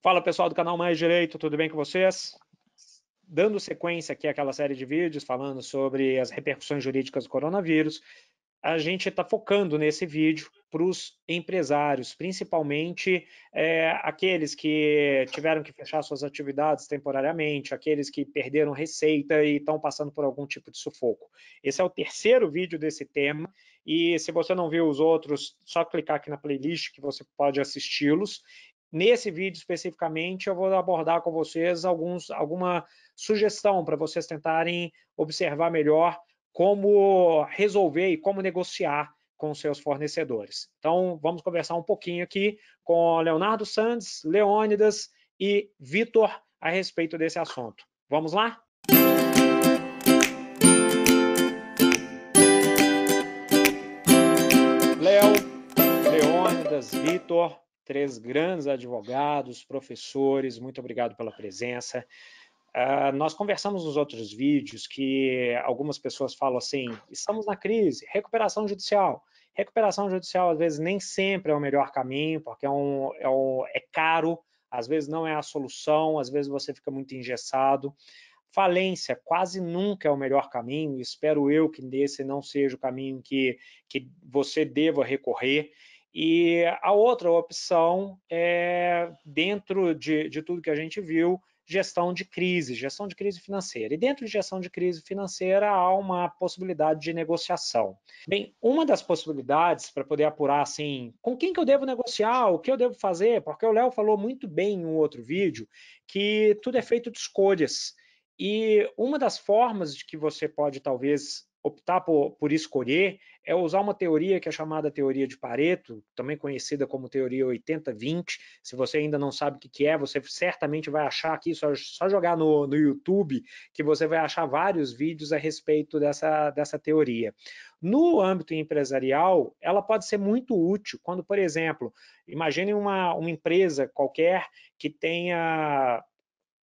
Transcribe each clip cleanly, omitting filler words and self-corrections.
Fala pessoal do canal Mais Direito, tudo bem com vocês? Dando sequência aqui àquela série de vídeos falando sobre as repercussões jurídicas do coronavírus, a gente está focando nesse vídeo para os empresários, principalmente aqueles que tiveram que fechar suas atividades temporariamente, aqueles que perderam receita e estão passando por algum tipo de sufoco. Esse é o terceiro vídeo desse tema, e se você não viu os outros, só clicar aqui na playlist que você pode assisti-los. Nesse vídeo especificamente, eu vou abordar com vocês alguma sugestão para vocês tentarem observar melhor como resolver e como negociar com seus fornecedores. Então, vamos conversar um pouquinho aqui com Leonardo Sandes, Leônidas e Vitor a respeito desse assunto. Vamos lá? Léo, Leônidas, Vitor, três grandes advogados, professores, muito obrigado pela presença. Nós conversamos nos outros vídeos que algumas pessoas falam assim, estamos na crise, recuperação judicial. Recuperação judicial, às vezes, nem sempre é o melhor caminho, porque é caro, às vezes não é a solução, às vezes você fica muito engessado. Falência quase nunca é o melhor caminho, espero eu que esse não seja o caminho que você deva recorrer. E a outra opção é, dentro de tudo que a gente viu, gestão de crise financeira. E dentro de gestão de crise financeira há uma possibilidade de negociação. Bem, uma das possibilidades para poder apurar assim, com quem que eu devo negociar, o que eu devo fazer, porque o Léo falou muito bem em um outro vídeo que tudo é feito de escolhas. E uma das formas de que você pode talvez optar por escolher é usar uma teoria que é chamada teoria de Pareto, também conhecida como teoria 80-20. Se você ainda não sabe o que é, você certamente vai achar aqui, só jogar no YouTube, que você vai achar vários vídeos a respeito dessa teoria. No âmbito empresarial, ela pode ser muito útil quando, por exemplo, imagine uma empresa qualquer que tenha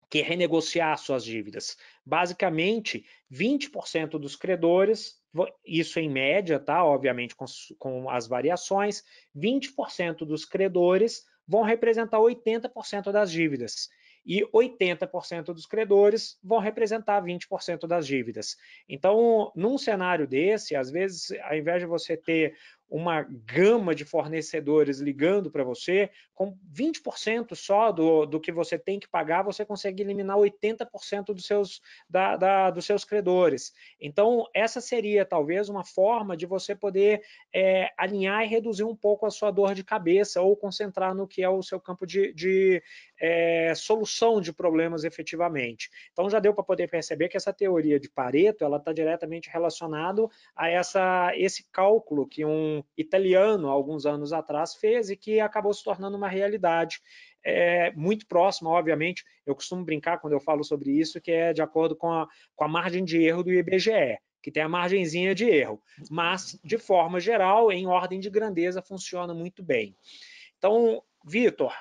que renegociar suas dívidas. Basicamente, 20% dos credores, isso em média, tá? Obviamente com as variações, 20% dos credores vão representar 80% das dívidas. E 80% dos credores vão representar 20% das dívidas. Então, num cenário desse, às vezes, ao invés de você ter uma gama de fornecedores ligando para você, com 20% só do que você tem que pagar, você consegue eliminar 80% dos seus credores. Então, essa seria talvez uma forma de você poder alinhar e reduzir um pouco a sua dor de cabeça ou concentrar no que é o seu campo de solução de problemas efetivamente. Então, já deu para poder perceber que essa teoria de Pareto ela está diretamente relacionada a esse cálculo que um italiano, alguns anos atrás, fez e que acabou se tornando uma realidade. Muito próxima, obviamente, eu costumo brincar quando eu falo sobre isso, que é de acordo com a margem de erro do IBGE, que tem a margenzinha de erro, mas, de forma geral, em ordem de grandeza, funciona muito bem. Então, Vitor,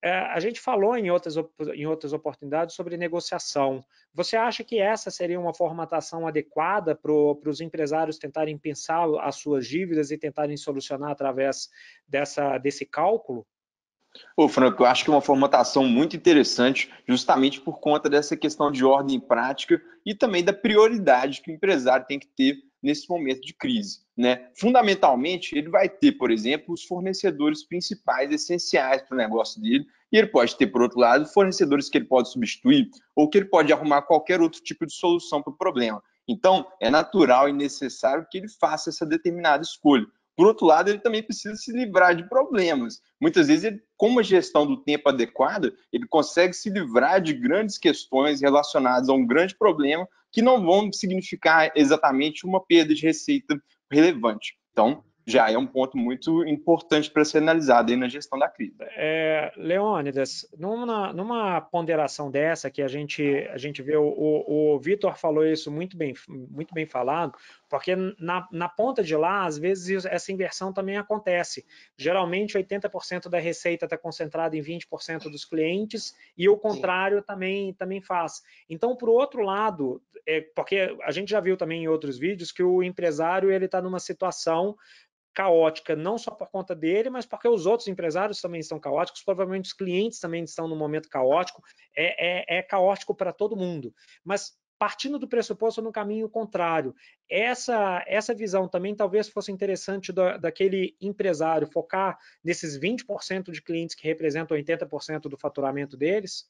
a gente falou em outras oportunidades sobre negociação. Você acha que essa seria uma formatação adequada para os empresários tentarem pensar as suas dívidas e tentarem solucionar através desse cálculo? Ô, Franco, eu acho que é uma formatação muito interessante, justamente por conta dessa questão de ordem prática e também da prioridade que o empresário tem que ter nesse momento de crise, né? Fundamentalmente, ele vai ter, por exemplo, os fornecedores principais, essenciais para o negócio dele, e ele pode ter, por outro lado, fornecedores que ele pode substituir ou que ele pode arrumar qualquer outro tipo de solução para o problema. Então, é natural e necessário que ele faça essa determinada escolha. Por outro lado, ele também precisa se livrar de problemas. Muitas vezes, ele, com uma gestão do tempo adequada, ele consegue se livrar de grandes questões relacionadas a um grande problema que não vão significar exatamente uma perda de receita relevante. Então, já é um ponto muito importante para ser analisado aí na gestão da crise. Leônidas, numa ponderação dessa que a gente vê, o Vitor falou isso muito bem falado, porque na ponta de lá, às vezes, essa inversão também acontece. Geralmente, 80% da receita está concentrada em 20% dos clientes e o contrário também faz. Então, por outro lado, porque a gente já viu também em outros vídeos que o empresário ele está numa situação caótica, não só por conta dele, mas porque os outros empresários também estão caóticos, provavelmente os clientes também estão num momento caótico, é caótico para todo mundo. Mas partindo do pressuposto no caminho contrário, essa visão também talvez fosse interessante daquele empresário focar nesses 20% de clientes que representam 80% do faturamento deles?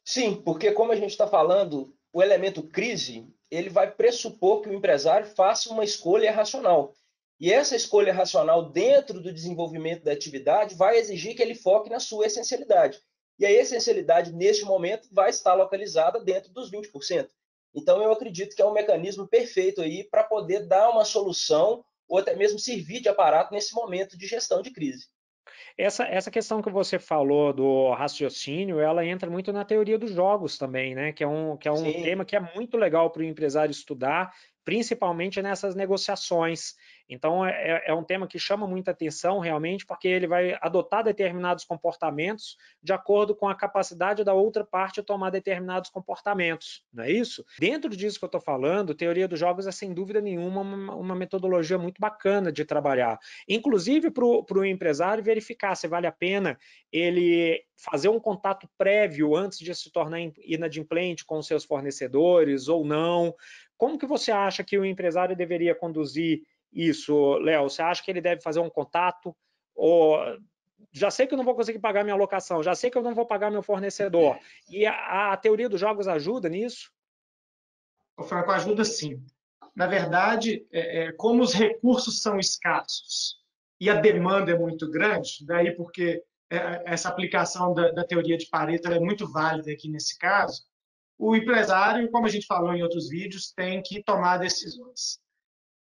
Sim, porque como a gente está falando, o elemento crise, ele vai pressupor que o empresário faça uma escolha racional. E essa escolha racional dentro do desenvolvimento da atividade vai exigir que ele foque na sua essencialidade. E a essencialidade, neste momento, vai estar localizada dentro dos 20%. Então, eu acredito que é um mecanismo perfeito aí para poder dar uma solução ou até mesmo servir de aparato nesse momento de gestão de crise. Essa questão que você falou do raciocínio, ela entra muito na teoria dos jogos também, né? Que é um Sim, tema que é muito legal para o empresário estudar, principalmente nessas negociações. Então, é um tema que chama muita atenção realmente, porque ele vai adotar determinados comportamentos de acordo com a capacidade da outra parte tomar determinados comportamentos, não é isso? Dentro disso que eu estou falando, teoria dos jogos é sem dúvida nenhuma uma metodologia muito bacana de trabalhar, inclusive para o empresário verificar se vale a pena ele fazer um contato prévio antes de se tornar inadimplente com os seus fornecedores ou não. Como que você acha que o empresário deveria conduzir isso, Léo? Você acha que ele deve fazer um contato? Ou já sei que eu não vou conseguir pagar minha locação, já sei que eu não vou pagar meu fornecedor. E a teoria dos jogos ajuda nisso? O Franco ajuda sim. Na verdade, como os recursos são escassos e a demanda é muito grande, daí porque essa aplicação da teoria de Pareto é muito válida aqui nesse caso, o empresário, como a gente falou em outros vídeos, tem que tomar decisões.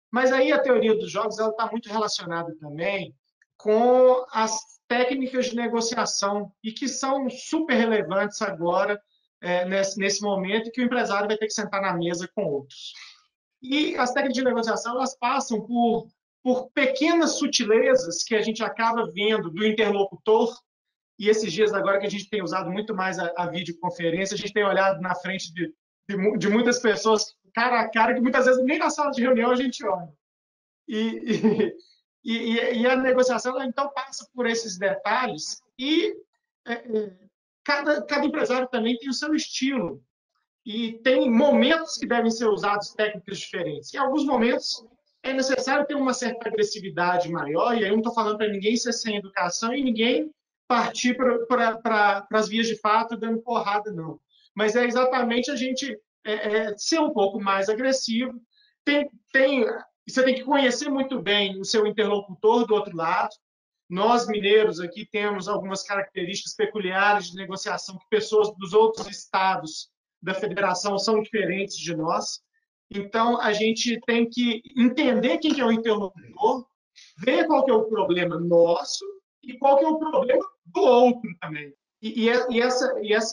Mas aí a teoria dos jogos está muito relacionada também com as técnicas de negociação e que são super relevantes agora, nesse momento, que o empresário vai ter que sentar na mesa com outros. E as técnicas de negociação elas passam por pequenas sutilezas que a gente acaba vendo do interlocutor. E esses dias agora que a gente tem usado muito mais a videoconferência, a gente tem olhado na frente de muitas pessoas cara a cara, que muitas vezes nem na sala de reunião a gente olha. E a negociação, ela, então, passa por esses detalhes e cada empresário também tem o seu estilo e tem momentos que devem ser usados técnicas diferentes. Em alguns momentos é necessário ter uma certa agressividade maior, e aí eu não estou falando para ninguém ser sem educação e ninguém partir para as vias de fato dando porrada, não. Mas é exatamente a gente ser um pouco mais agressivo. Você tem que conhecer muito bem o seu interlocutor do outro lado. Nós, mineiros, aqui temos algumas características peculiares de negociação que pessoas dos outros estados da federação são diferentes de nós. Então, a gente tem que entender quem é o interlocutor, ver qual que é o problema nosso e qual que é o problema do outro também.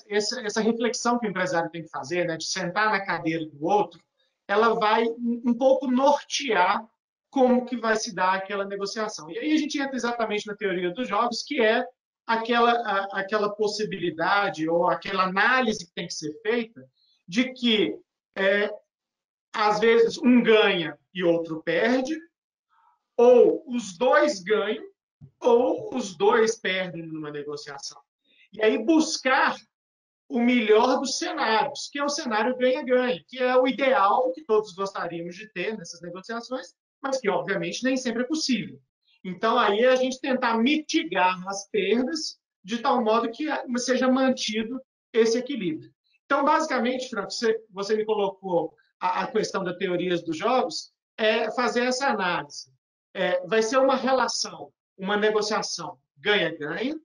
Essa reflexão que o empresário tem que fazer, né, de sentar na cadeira do outro, ela vai um pouco nortear como que vai se dar aquela negociação. E aí a gente entra exatamente na teoria dos jogos, que é aquela possibilidade ou aquela análise que tem que ser feita de que, às vezes, um ganha e outro perde, ou os dois ganham, ou os dois perdem numa negociação. E aí buscar o melhor dos cenários, que é o cenário ganha-ganha, que é o ideal que todos gostaríamos de ter nessas negociações, mas que, obviamente, nem sempre é possível. Então, aí a gente tentar mitigar as perdas de tal modo que seja mantido esse equilíbrio. Então, basicamente, Franco, você me colocou a questão das teorias dos jogos, fazer essa análise. Vai ser uma relação, uma negociação ganha-ganha,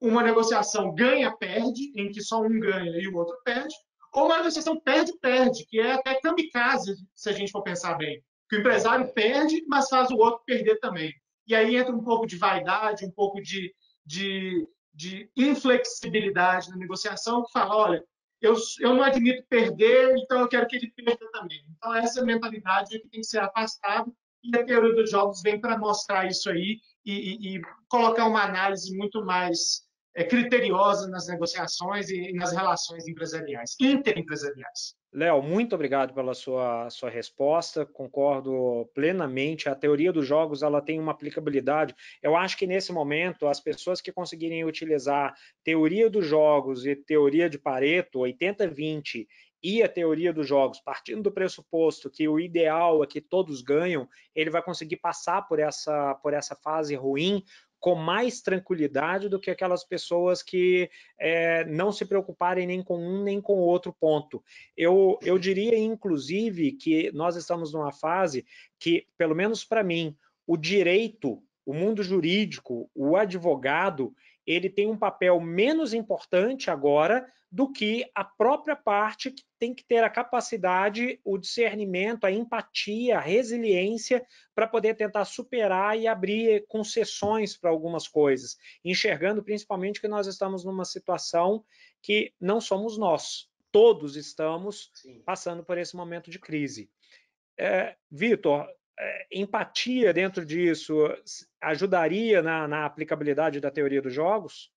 uma negociação ganha-perde, em que só um ganha e o outro perde, ou uma negociação perde-perde, que é até kamikaze, se a gente for pensar bem. Que o empresário perde, mas faz o outro perder também. E aí entra um pouco de vaidade, um pouco de inflexibilidade na negociação, que fala, olha, eu não admito perder, então eu quero que ele perda também. Então essa mentalidade é que tem que ser afastada, e a teoria dos jogos vem para mostrar isso aí e colocar uma análise muito mais criteriosa nas negociações e nas relações empresariais, interempresariais. Léo, muito obrigado pela sua resposta, concordo plenamente. A teoria dos jogos ela tem uma aplicabilidade. Eu acho que nesse momento as pessoas que conseguirem utilizar teoria dos jogos e teoria de Pareto, 80-20, e a teoria dos jogos, partindo do pressuposto que o ideal é que todos ganham, ele vai conseguir passar por essa fase ruim com mais tranquilidade do que aquelas pessoas que não se preocuparem nem com um nem com o outro ponto. Eu diria, inclusive, que nós estamos numa fase que, pelo menos para mim, o direito, o mundo jurídico, o advogado, ele tem um papel menos importante agora do que a própria parte que tem que ter a capacidade, o discernimento, a empatia, a resiliência para poder tentar superar e abrir concessões para algumas coisas, enxergando principalmente que nós estamos numa situação que não somos nós. Todos estamos passando por esse momento de crise. Vitor, empatia dentro disso ajudaria na aplicabilidade da teoria dos jogos?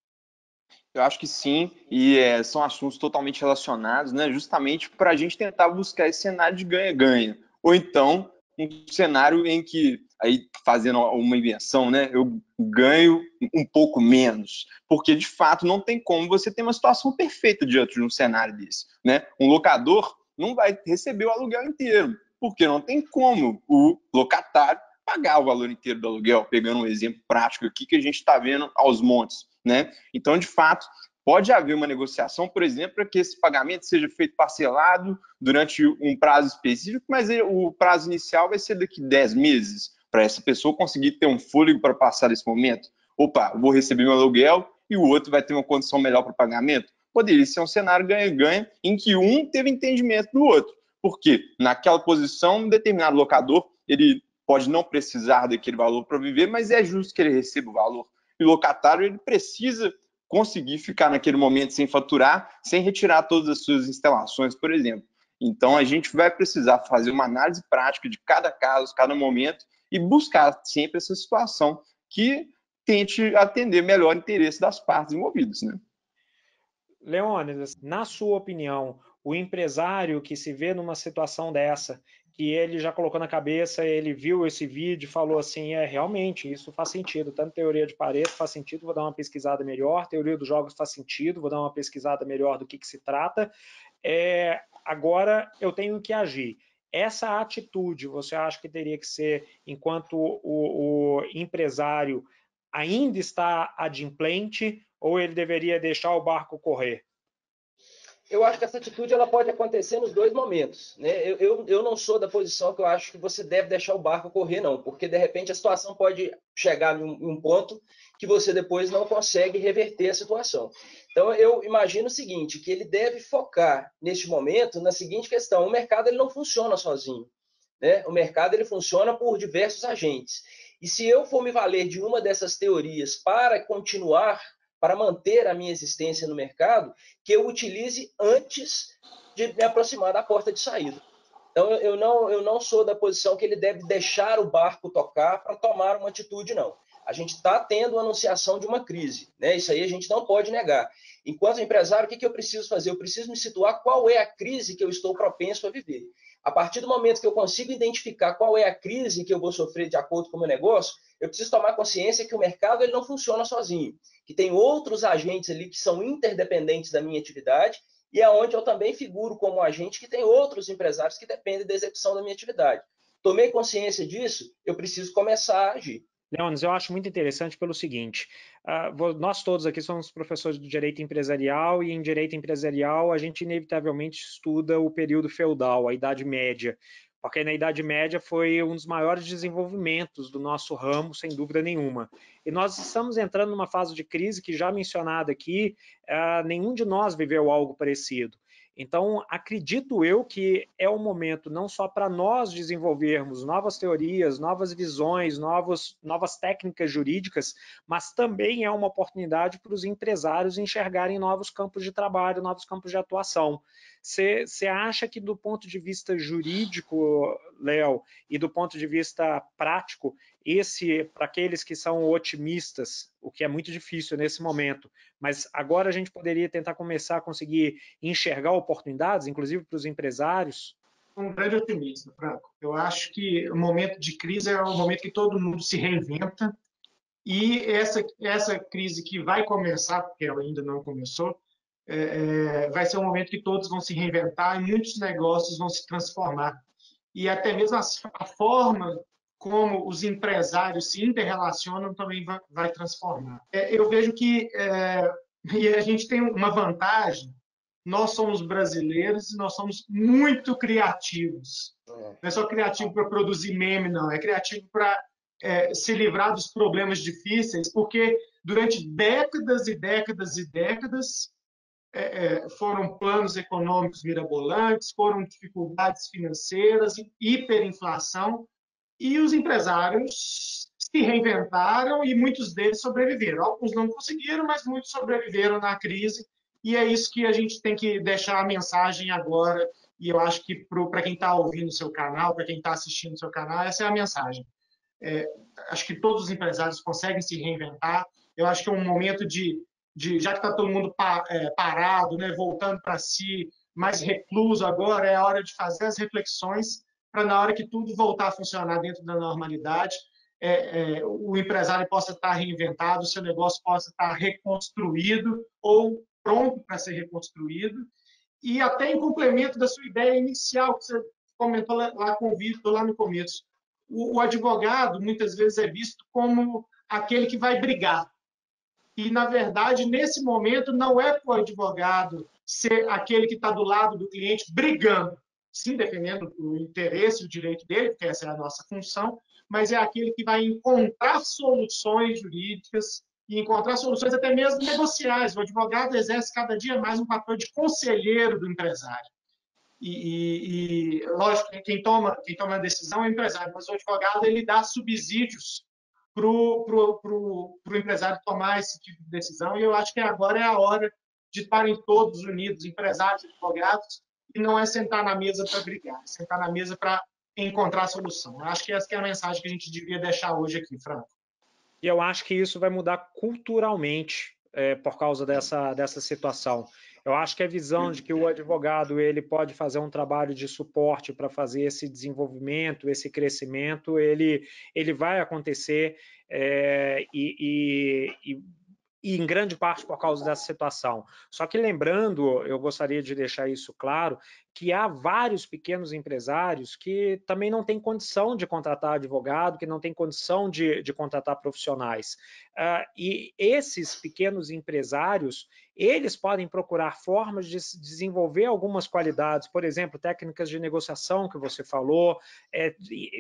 Eu acho que sim, e são assuntos totalmente relacionados, né? Justamente para a gente tentar buscar esse cenário de ganha-ganha. Ou então, um cenário em que, aí fazendo uma invenção, né? Eu ganho um pouco menos. Porque, de fato, não tem como você ter uma situação perfeita diante de um cenário desse, né? Um locador não vai receber o aluguel inteiro, porque não tem como o locatário pagar o valor inteiro do aluguel, pegando um exemplo prático aqui que a gente está vendo aos montes, né? Então, de fato, pode haver uma negociação, por exemplo, para que esse pagamento seja feito parcelado durante um prazo específico, mas o prazo inicial vai ser daqui 10 meses, para essa pessoa conseguir ter um fôlego para passar esse momento. Opa, eu vou receber meu aluguel e o outro vai ter uma condição melhor para o pagamento. Poderia ser um cenário ganha-ganha em que um teve entendimento do outro, porque naquela posição, um determinado locador, ele pode não precisar daquele valor para viver, mas é justo que ele receba o valor. E o locatário, ele precisa conseguir ficar naquele momento sem faturar, sem retirar todas as suas instalações, por exemplo. Então, a gente vai precisar fazer uma análise prática de cada caso, cada momento, e buscar sempre essa situação que tente atender melhor o interesse das partes envolvidas, né? Leônidas, na sua opinião, o empresário que se vê numa situação dessa, que ele já colocou na cabeça, ele viu esse vídeo e falou assim, realmente, isso faz sentido, tanto teoria de Pareto faz sentido, vou dar uma pesquisada melhor, teoria dos jogos faz sentido, vou dar uma pesquisada melhor do que se trata, agora eu tenho que agir. Essa atitude, você acha que teria que ser, enquanto o empresário ainda está adimplente, ou ele deveria deixar o barco correr? Eu acho que essa atitude ela pode acontecer nos dois momentos, né? Eu não sou da posição que eu acho que você deve deixar o barco correr, não, porque de repente a situação pode chegar em um ponto que você depois não consegue reverter a situação. Então eu imagino o seguinte, que ele deve focar neste momento na seguinte questão: o mercado ele não funciona sozinho, né? O mercado ele funciona por diversos agentes. E se eu for me valer de uma dessas teorias para continuar, para manter a minha existência no mercado, que eu utilize antes de me aproximar da porta de saída. Então, eu não sou da posição que ele deve deixar o barco tocar para tomar uma atitude, não. A gente está tendo a anunciação de uma crise, né? Isso aí a gente não pode negar. Enquanto empresário, o que eu preciso fazer? Eu preciso me situar qual é a crise que eu estou propenso a viver. A partir do momento que eu consigo identificar qual é a crise que eu vou sofrer de acordo com o meu negócio, eu preciso tomar consciência que o mercado ele não funciona sozinho, que tem outros agentes ali que são interdependentes da minha atividade e é onde eu também figuro como agente que tem outros empresários que dependem da execução da minha atividade. Tomei consciência disso, eu preciso começar a agir. Leônidas, eu acho muito interessante pelo seguinte, nós todos aqui somos professores de direito empresarial e em direito empresarial a gente inevitavelmente estuda o período feudal, a Idade Média, porque na Idade Média foi um dos maiores desenvolvimentos do nosso ramo, sem dúvida nenhuma. E nós estamos entrando numa fase de crise que, já mencionada aqui, nenhum de nós viveu algo parecido. Então, acredito eu que é o momento não só para nós desenvolvermos novas teorias, novas visões, novas técnicas jurídicas, mas também é uma oportunidade para os empresários enxergarem novos campos de trabalho, novos campos de atuação. Você acha que, do ponto de vista jurídico, Léo, e do ponto de vista prático, para aqueles que são otimistas, o que é muito difícil nesse momento, mas agora a gente poderia tentar começar a conseguir enxergar oportunidades, inclusive para os empresários? Um grande otimista, Franco. Eu acho que o momento de crise é o momento que todo mundo se reinventa, e essa crise que vai começar, porque ela ainda não começou, vai ser um momento que todos vão se reinventar e muitos negócios vão se transformar. E até mesmo a forma como os empresários se interrelacionam também vai transformar. Eu vejo que e a gente tem uma vantagem. Nós somos brasileiros e nós somos muito criativos. Não é só criativo para produzir meme, não. É criativo para se livrar dos problemas difíceis, porque durante décadas e décadas e décadas foram planos econômicos mirabolantes, foram dificuldades financeiras, hiperinflação, e os empresários se reinventaram e muitos deles sobreviveram. Alguns não conseguiram, mas muitos sobreviveram na crise, e é isso que a gente tem que deixar a mensagem agora, e eu acho que para quem está ouvindo o seu canal, para quem está assistindo o seu canal, essa é a mensagem. Acho que todos os empresários conseguem se reinventar. Eu acho que é um momento já que está todo mundo parado, né, voltando para si, mais recluso agora, é a hora de fazer as reflexões para, na hora que tudo voltar a funcionar dentro da normalidade, o empresário possa estar reinventado, o seu negócio possa estar reconstruído ou pronto para ser reconstruído. E até em complemento da sua ideia inicial, que você comentou lá com o Vitor, lá no começo. O advogado, muitas vezes, é visto como aquele que vai brigar. E, na verdade, nesse momento, não é para o advogado ser aquele que está do lado do cliente brigando, sim, defendendo o interesse e o direito dele, porque essa é a nossa função, mas é aquele que vai encontrar soluções jurídicas e encontrar soluções até mesmo negociais. O advogado exerce cada dia mais um papel de conselheiro do empresário. Lógico, quem toma a decisão é o empresário, mas o advogado ele dá subsídios para o empresário tomar esse tipo de decisão, e eu acho que agora é a hora de estarem todos unidos, empresários e advogados, e não é sentar na mesa para brigar, é sentar na mesa para encontrar solução. Eu acho que essa que é a mensagem que a gente devia deixar hoje aqui, Franco. E eu acho que isso vai mudar culturalmente por causa dessa situação. Eu acho que a visão de que o advogado ele pode fazer um trabalho de suporte para fazer esse desenvolvimento, esse crescimento, ele vai acontecer e em grande parte por causa dessa situação. Só que lembrando, eu gostaria de deixar isso claro, que há vários pequenos empresários que também não têm condição de contratar advogado, que não têm condição de contratar profissionais. E esses pequenos empresários, eles podem procurar formas de desenvolver algumas qualidades, por exemplo, técnicas de negociação que você falou,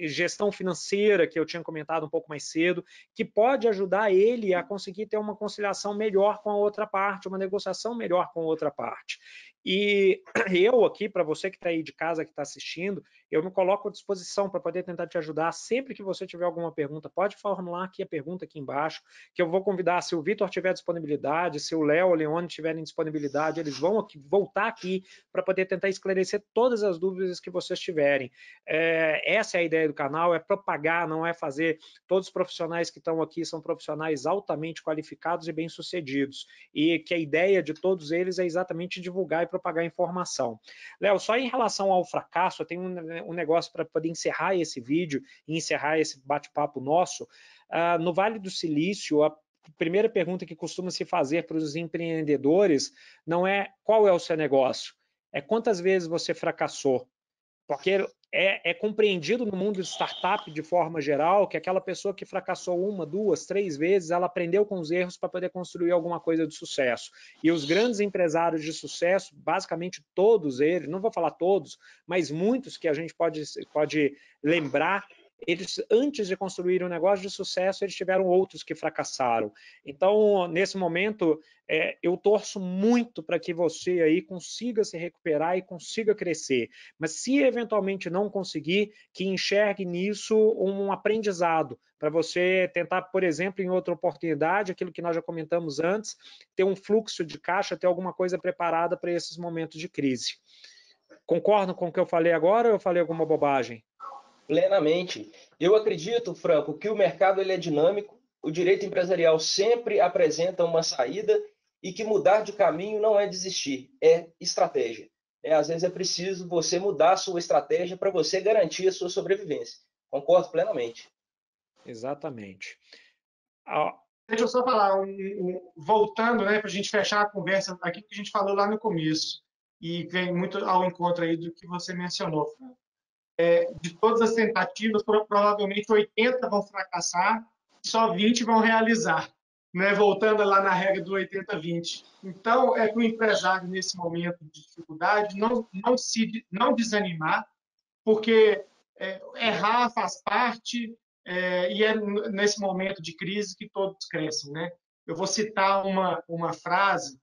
gestão financeira, que eu tinha comentado um pouco mais cedo, que pode ajudar ele a conseguir ter uma conciliação melhor com a outra parte, uma negociação melhor com a outra parte. E eu aqui, para você que está aí de casa, que está assistindo, eu me coloco à disposição para poder tentar te ajudar. Sempre que você tiver alguma pergunta, pode formular aqui a pergunta aqui embaixo, que eu vou convidar, se o Vitor tiver disponibilidade, se o Léo ou o Leone tiverem disponibilidade, eles vão voltar aqui para poder tentar esclarecer todas as dúvidas que vocês tiverem. Essa é a ideia do canal, é propagar, não é fazer. Todos os profissionais que estão aqui são profissionais altamente qualificados e bem-sucedidos, e que a ideia de todos eles é exatamente divulgar e propagar informação. Léo, só em relação ao fracasso, eu tenho um negócio para poder encerrar esse vídeo e encerrar esse bate-papo nosso. No Vale do Silício, a primeira pergunta que costuma se fazer para os empreendedores não é qual é o seu negócio, é quantas vezes você fracassou. Porque é compreendido no mundo de startup, de forma geral, que aquela pessoa que fracassou 1, 2, 3 vezes, ela aprendeu com os erros para poder construir alguma coisa de sucesso. E os grandes empresários de sucesso, basicamente todos eles, não vou falar todos, mas muitos que a gente pode lembrar, eles, antes de construir um negócio de sucesso, eles tiveram outros que fracassaram. Então, nesse momento, eu torço muito para que você aí consiga se recuperar e consiga crescer. Mas se eventualmente não conseguir, que enxergue nisso um aprendizado, para você tentar, por exemplo, em outra oportunidade, aquilo que nós já comentamos antes, ter um fluxo de caixa, ter alguma coisa preparada para esses momentos de crise. Concordam com o que eu falei agora ou eu falei alguma bobagem? Plenamente. Eu acredito, Franco, que o mercado ele é dinâmico, o direito empresarial sempre apresenta uma saída e que mudar de caminho não é desistir, é estratégia. Às vezes é preciso você mudar a sua estratégia para você garantir a sua sobrevivência. Concordo plenamente. Exatamente. Deixa eu só falar, voltando, né, para a gente fechar a conversa, aqui que a gente falou lá no começo, e vem muito ao encontro aí do que você mencionou, Franco. De todas as tentativas, provavelmente 80 vão fracassar, só 20 vão realizar, né? Voltando lá na regra do 80-20. Então, é para o empresário, nesse momento de dificuldade, não desanimar, porque errar faz parte, e é nesse momento de crise que todos crescem, né? Eu vou citar uma frase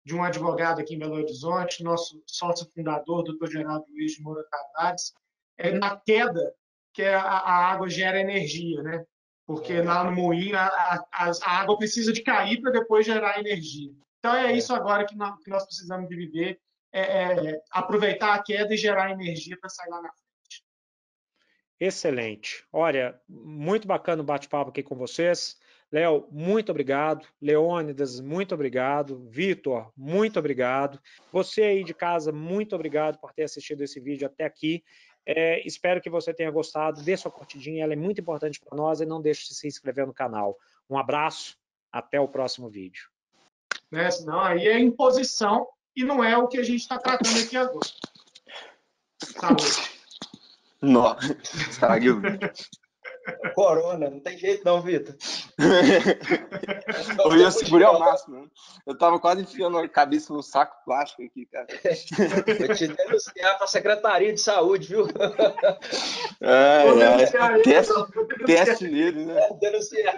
de um advogado aqui em Belo Horizonte, nosso sócio fundador, doutor Geraldo Luiz de Moura Tavares, na queda que a água gera energia, né? Porque lá no moinho a água precisa de cair para depois gerar energia. Então é isso agora que nós precisamos de viver, aproveitar a queda e gerar energia para sair lá na frente. Excelente. Olha, muito bacana o bate-papo aqui com vocês. Léo, muito obrigado. Leônidas, muito obrigado. Vitor, muito obrigado. Você aí de casa, muito obrigado por ter assistido esse vídeo até aqui. Espero que você tenha gostado. Dê sua curtidinha, ela é muito importante para nós e não deixe de se inscrever no canal. Um abraço, até o próximo vídeo. Senão aí é imposição e não é o que a gente está tratando aqui agora. Saúde. Não, estraguei o vídeo. Corona, não tem jeito não, Vitor. Eu segurei ao máximo. Né? Eu tava quase enfiando a cabeça no saco plástico aqui, cara. Vou te denunciar para a Secretaria de Saúde, viu? Teste nele, né? Denunciar.